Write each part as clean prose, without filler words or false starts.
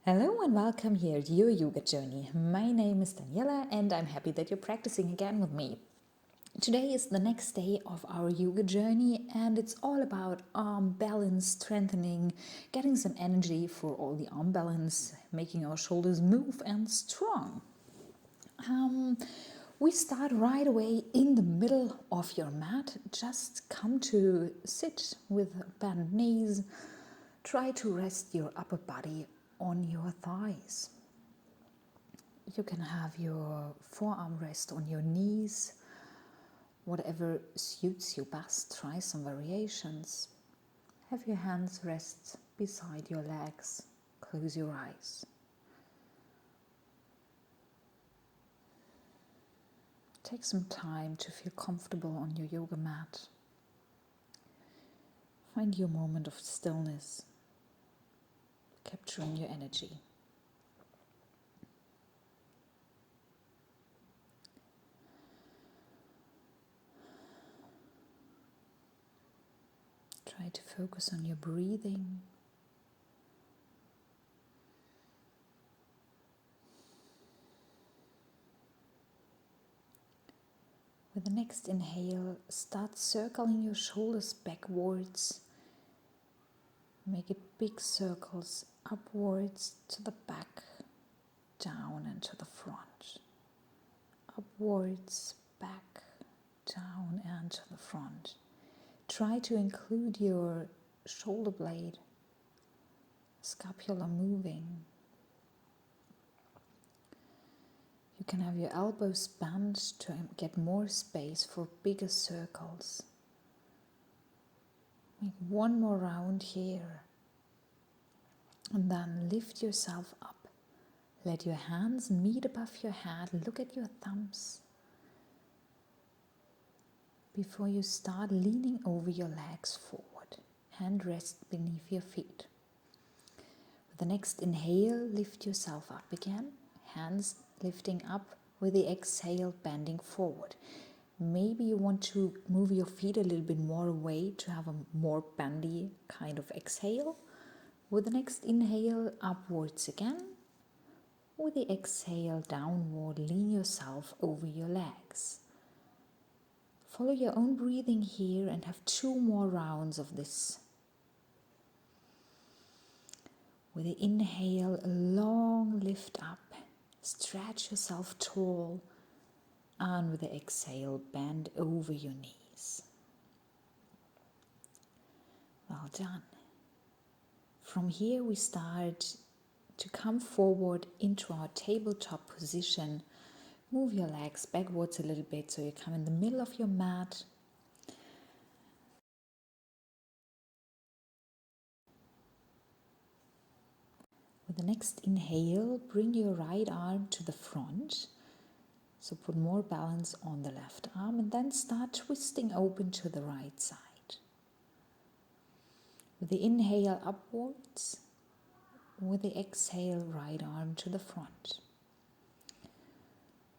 Hello and welcome here to your yoga journey. My name is Daniela and I'm happy that you're practicing again with me. Today is the next day of our yoga journey and it's all about arm balance, strengthening, getting some energy for all the arm balance, making our shoulders move and strong. We start right away in the middle of your mat. Just come to sit with bent knees. Try to rest your upper body on your thighs. You can have your forearm rest on your knees, whatever suits you best. Try some variations. Have your hands rest beside your legs. Close your eyes. Take some time to feel comfortable on your yoga mat. Find your moment of stillness, capturing your energy. Try to focus on your breathing. With the next inhale, start circling your shoulders backwards. Make it big circles upwards to the back, down and to the front. Upwards, back, down and to the front. Try to include your shoulder blade, scapula moving. You can have your elbows bent to get more space for bigger circles. Make one more round here. And then lift yourself up. Let your hands meet above your head. Look at your thumbs. Before you start leaning over your legs forward. Hand rest beneath your feet. With the next inhale, lift yourself up again. Hands lifting up with the exhale, bending forward. Maybe you want to move your feet a little bit more away to have a more bendy kind of exhale. With the next inhale, upwards again. With the exhale, downward, lean yourself over your legs. Follow your own breathing here and have 2 more rounds of this. With the inhale, a long lift up. Stretch yourself tall. And with the exhale, bend over your knees. Well done. From here we start to come forward into our tabletop position. Move your legs backwards a little bit so you come in the middle of your mat. With the next inhale, bring your right arm to the front. So put more balance on the left arm and then start twisting open to the right side. With the inhale upwards, with the exhale, right arm to the front.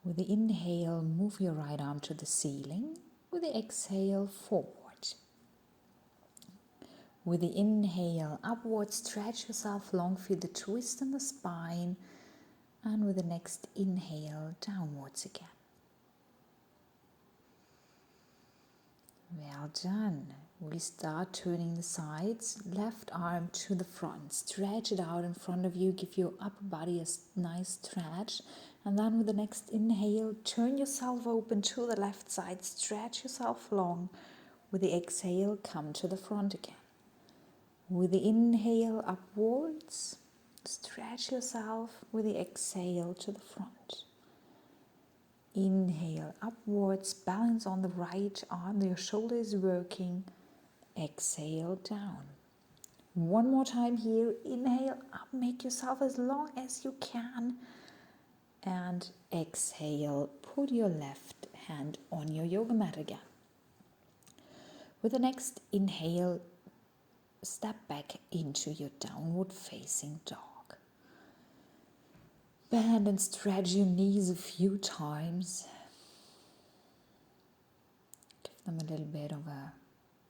With the inhale, move your right arm to the ceiling. With the exhale, forward. With the inhale upwards, stretch yourself long, feel the twist in the spine. And with the next inhale, downwards again. Well done. We start turning the sides, left arm to the front. Stretch it out in front of you, give your upper body a nice stretch. And then with the next inhale, turn yourself open to the left side, stretch yourself long. With the exhale, come to the front again. With the inhale upwards, stretch yourself. With the exhale to the front. Inhale upwards, balance on the right arm, your shoulder is working. Exhale down. One more time here, inhale up, make yourself as long as you can. And exhale, put your left hand on your yoga mat again. With the next inhale, step back into your downward facing dog. Bend and stretch your knees a few times. Give them a little bit of a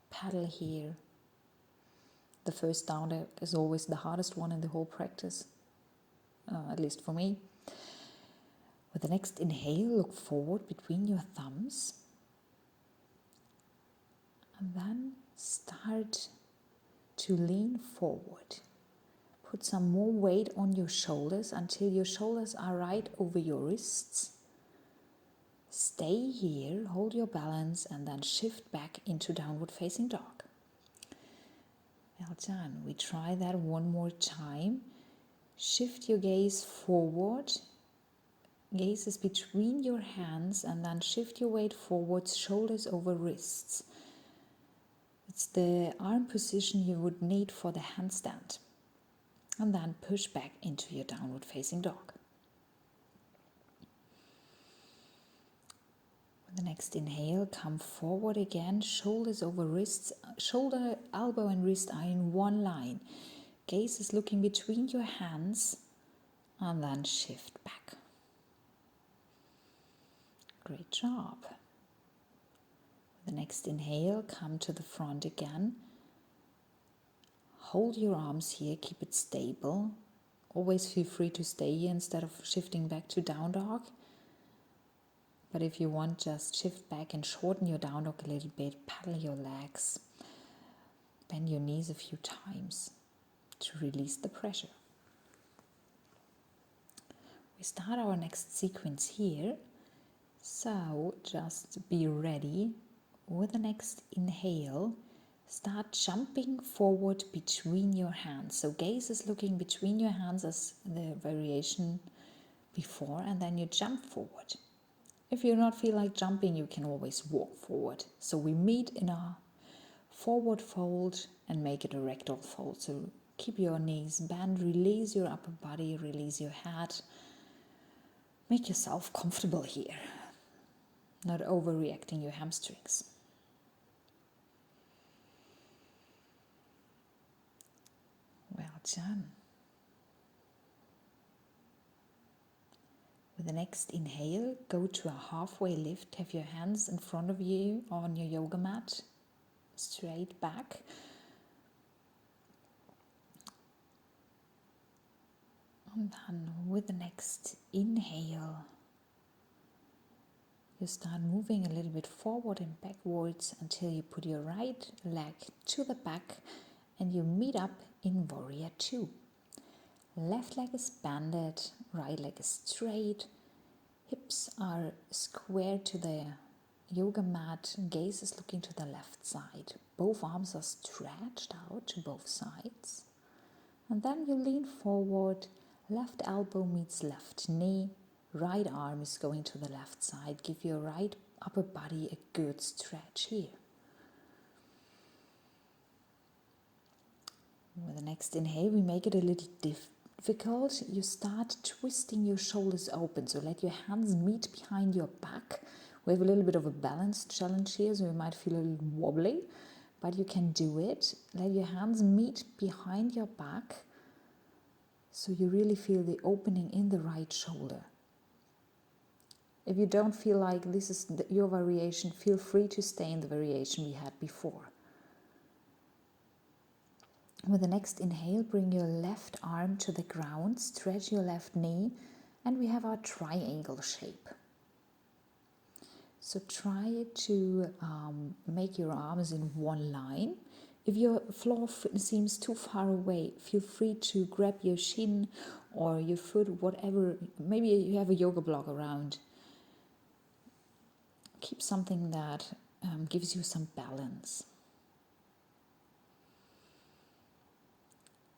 paddle here. The first down dog is always the hardest one in the whole practice. at least for me. With the next inhale, look forward between your thumbs. And then start to lean forward. Put some more weight on your shoulders until your shoulders are right over your wrists. Stay here, hold your balance, and then shift back into downward facing dog. Well done. We try that one more time. Shift your gaze forward. Gaze is between your hands, and then shift your weight forwards, shoulders over wrists. It's the arm position you would need for the handstand. And then push back into your downward facing dog. With the next inhale, come forward again, shoulders over wrists, shoulder, elbow and wrist are in one line. Gaze is looking between your hands, and then shift back. Great job. With the next inhale, come to the front again. Hold your arms here, keep it stable. Always feel free to stay here instead of shifting back to down dog. But if you want, just shift back and shorten your down dog a little bit, paddle your legs, bend your knees a few times to release the pressure. We start our next sequence here. So just be ready. With the next inhale, start jumping forward between your hands. So gaze is looking between your hands as the variation before, and then you jump forward. If you don't feel like jumping, you can always walk forward. So we meet in a forward fold and make it a ragdoll fold. So keep your knees bent, release your upper body, release your head. Make yourself comfortable here, not overreacting your hamstrings. Well done. With the next inhale, go to a halfway lift. Have your hands in front of you on your yoga mat, straight back. And then with the next inhale, you start moving a little bit forward and backwards until you put your right leg to the back and you meet up in Warrior 2. Left leg is bended, right leg is straight, hips are square to the yoga mat, gaze is looking to the left side. Both arms are stretched out to both sides. And then you lean forward, left elbow meets left knee, right arm is going to the left side. Give your right upper body a good stretch here. With the next inhale, we make it a little difficult. You start twisting your shoulders open. So let your hands meet behind your back. We have a little bit of a balance challenge here, so you might feel a little wobbly, but you can do it. Let your hands meet behind your back so you really feel the opening in the right shoulder. If you don't feel like this is your variation, feel free to stay in the variation we had before. With the next inhale, bring your left arm to the ground, stretch your left knee, and we have our triangle shape. So try to make your arms in one line. If your floor seems too far away, feel free to grab your shin or your foot, whatever. Maybe you have a yoga block around. Keep something that gives you some balance.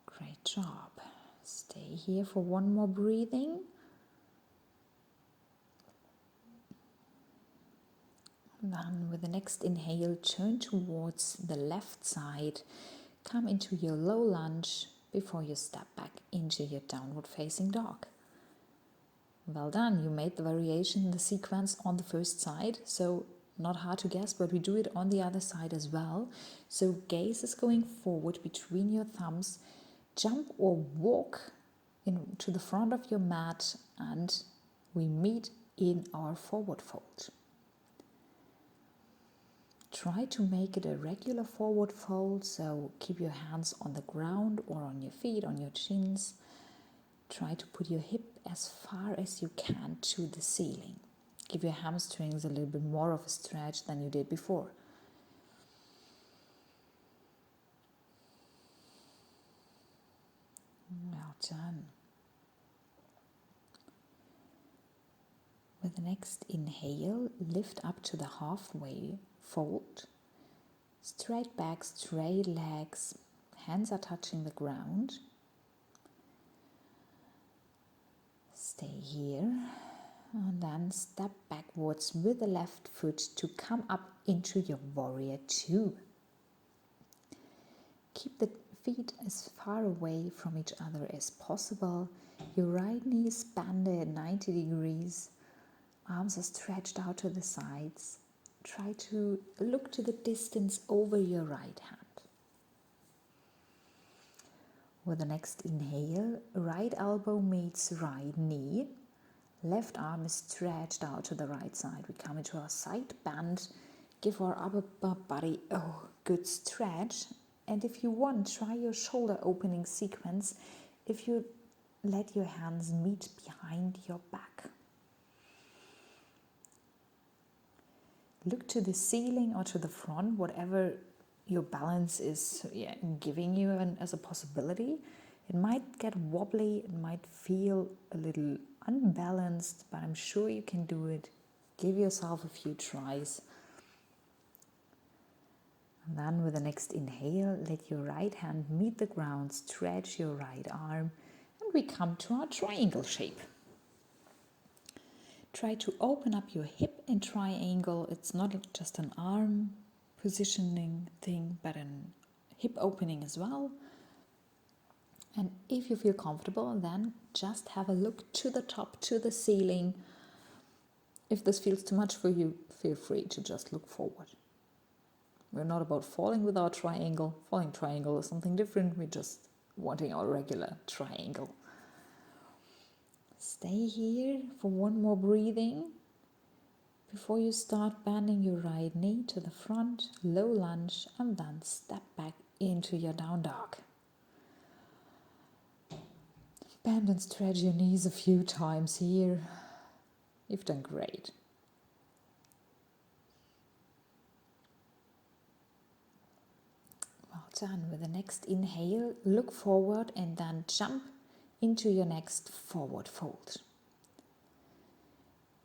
Great job. Stay here for one more breathing. And then with the next inhale, turn towards the left side. Come into your low lunge before you step back into your downward facing dog. Well done. You made the variation, the sequence on the first side. So not hard to guess, but we do it on the other side as well. So gaze is going forward between your thumbs. Jump or walk to the front of your mat and we meet in our forward fold. Try to make it a regular forward fold, so keep your hands on the ground or on your feet, on your shins. Try to put your hip as far as you can to the ceiling. Give your hamstrings a little bit more of a stretch than you did before. Well done. With the next inhale, lift up to the halfway fold. Straight back, straight legs, hands are touching the ground. Stay here. And then step backwards with the left foot to come up into your warrior two. Keep the feet as far away from each other as possible. Your right knee is bent at 90 degrees. Arms are stretched out to the sides. Try to look to the distance over your right hand. With the next inhale, right elbow meets right knee. Left arm is stretched out to the right side. We come into our side bend. Give our upper body a good stretch. And if you want, try your shoulder opening sequence if you let your hands meet behind your back. Look to the ceiling or to the front, whatever your balance is giving you as a possibility. It might get wobbly, it might feel a little unbalanced, but I'm sure you can do it. Give yourself a few tries. And then with the next inhale, let your right hand meet the ground, stretch your right arm, and we come to our triangle shape. Try to open up your hip in triangle. It's not just an arm positioning thing, but a hip opening as well. And if you feel comfortable, then just have a look to the top, to the ceiling. If this feels too much for you, feel free to just look forward. We're not about falling with our triangle. Falling triangle is something different. We're just wanting our regular triangle. Stay here for one more breathing. Before you start bending your right knee to the front, low lunge, and then step back into your down dog. Bend and stretch your knees a few times here. You've done great. Well done. With the next inhale, look forward and then jump into your next forward fold.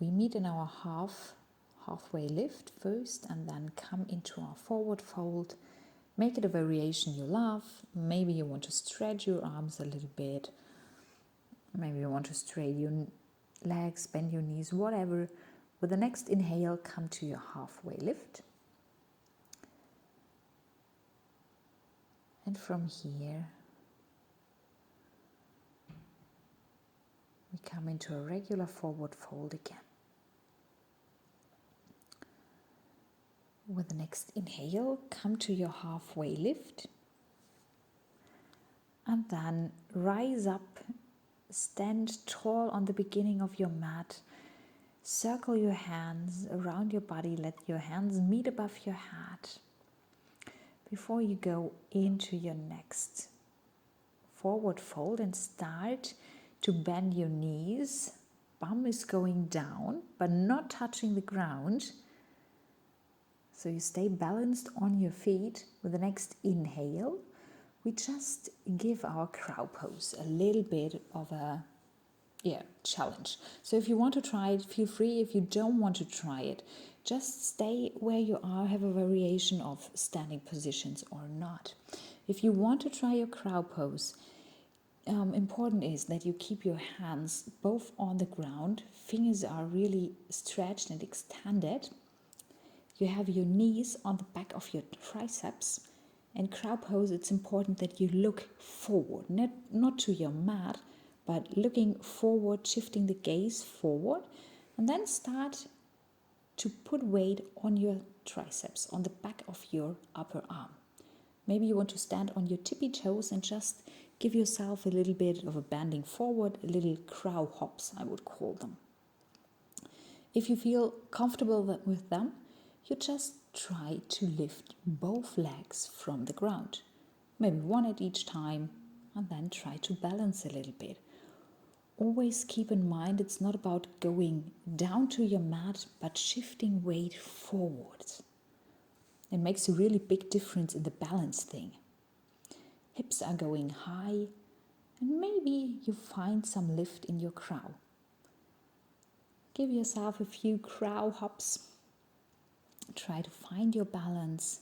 We meet in our halfway lift first and then come into our forward fold. Make it a variation you love. Maybe you want to stretch your arms a little bit. Maybe you want to straighten your legs, bend your knees, whatever. With the next inhale, come to your halfway lift. And from here, we come into a regular forward fold again. With the next inhale, come to your halfway lift. And then rise up, stand tall on the beginning of your mat. Circle your hands around your body. Let your hands meet above your head. Before you go into your next forward fold and start to bend your knees. Bum is going down, but not touching the ground. So you stay balanced on your feet. With the next inhale, we just give our cow pose a little bit of a challenge. So if you want to try it, feel free. If you don't want to try it, just stay where you are, have a variation of standing positions or not. If you want to try your cow pose, important is that you keep your hands both on the ground. Fingers are really stretched and extended. You have your knees on the back of your triceps. And cow pose, it's important that you look forward, not to your mat, but looking forward, shifting the gaze forward, and then start to put weight on your triceps, on the back of your upper arm. Maybe you want to stand on your tippy toes and just give yourself a little bit of a bending forward, a little crow hops, I would call them. If you feel comfortable with them, you just try to lift both legs from the ground. Maybe one at each time, and then try to balance a little bit. always keep in mind it's not about going down to your mat, but shifting weight forwards. It makes a really big difference in the balance thing. Hips are going high, and maybe you find some lift in your crow. Give yourself a few crow hops. Try to find your balance.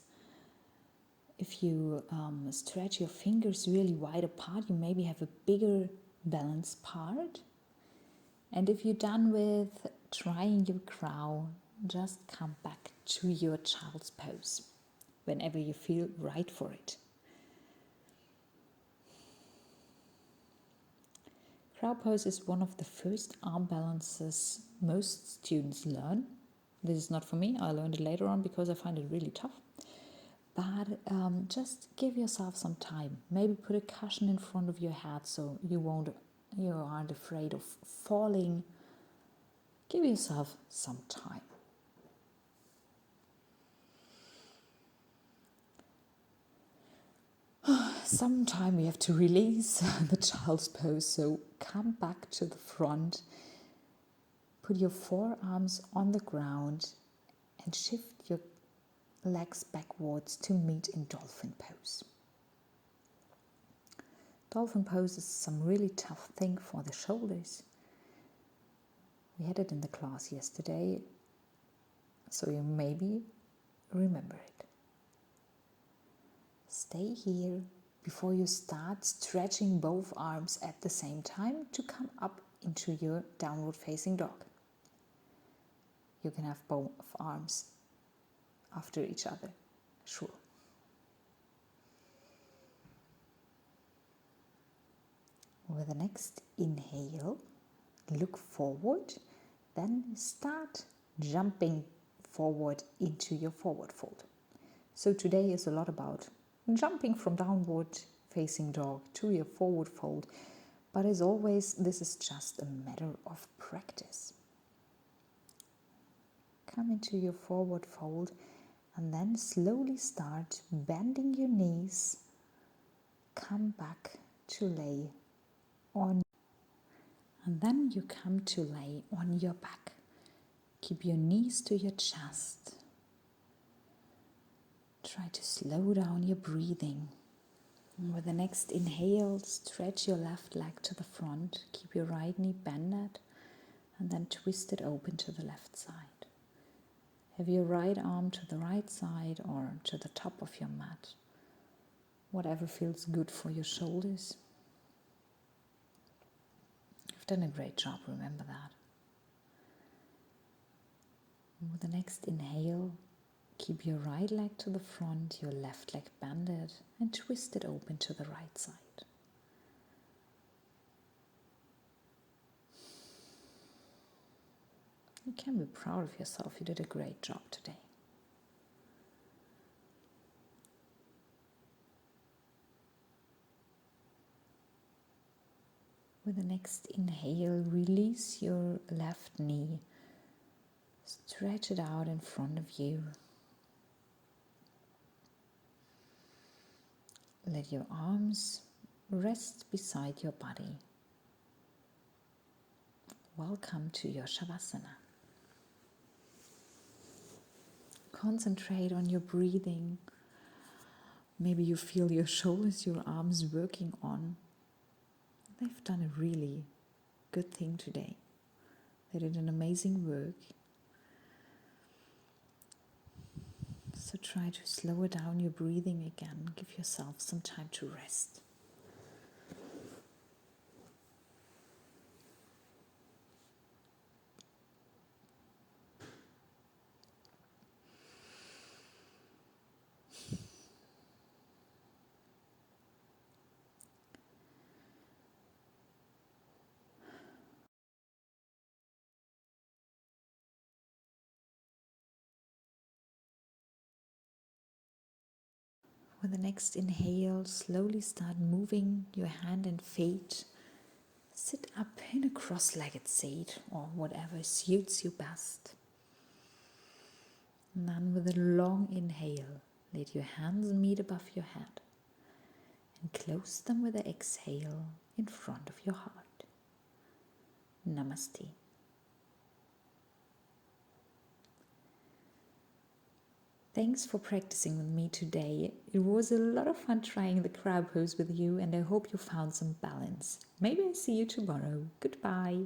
If you stretch your fingers really wide apart, you maybe have a bigger balance part. And if you're done with trying your crow, just come back to your child's pose whenever you feel right for it. Crow pose is one of the first arm balances most students learn. This is not for me. I learned it later on because I find it really tough. But just give yourself some time. Maybe put a cushion in front of your head so you aren't afraid of falling. Give yourself some time. Sometime we have to release the child's pose, so come back to the front. Put your forearms on the ground and shift your legs backwards to meet in dolphin pose. Dolphin pose is some really tough thing for the shoulders. We had it in the class yesterday, so you maybe remember it. Stay here before you start stretching both arms at the same time to come up into your downward facing dog. You can have both arms after each other, sure. With the next inhale, look forward, then start jumping forward into your forward fold. So today is a lot about jumping from downward facing dog to your forward fold, but as always, this is just a matter of practice. Come into your forward fold and then slowly start bending your knees. Come back to lay on, and then you come to lay on your back. Keep your knees to your chest. Try to slow down your breathing. And with the next inhale, stretch your left leg to the front. Keep your right knee bended and then twist it open to the left side. Have your right arm to the right side or to the top of your mat. Whatever feels good for your shoulders. You've done a great job, remember that. And with the next inhale, keep your right leg to the front, your left leg bended, and twist it open to the right side. You can be proud of yourself. You did a great job today. With the next inhale, release your left knee. Stretch it out in front of you. Let your arms rest beside your body. Welcome to your Shavasana. Concentrate on your breathing. Maybe you feel your shoulders, your arms working on. They've done a really good thing today. They did an amazing work. So try to slow down your breathing again. Give yourself some time to rest. With the next inhale, slowly start moving your hand and feet. Sit up in a cross-legged seat or whatever suits you best. And then with a long inhale, let your hands meet above your head and close them with an exhale in front of your heart. Namaste. Thanks for practicing with me today. It was a lot of fun trying the crab pose with you, and I hope you found some balance. Maybe I'll see you tomorrow. Goodbye.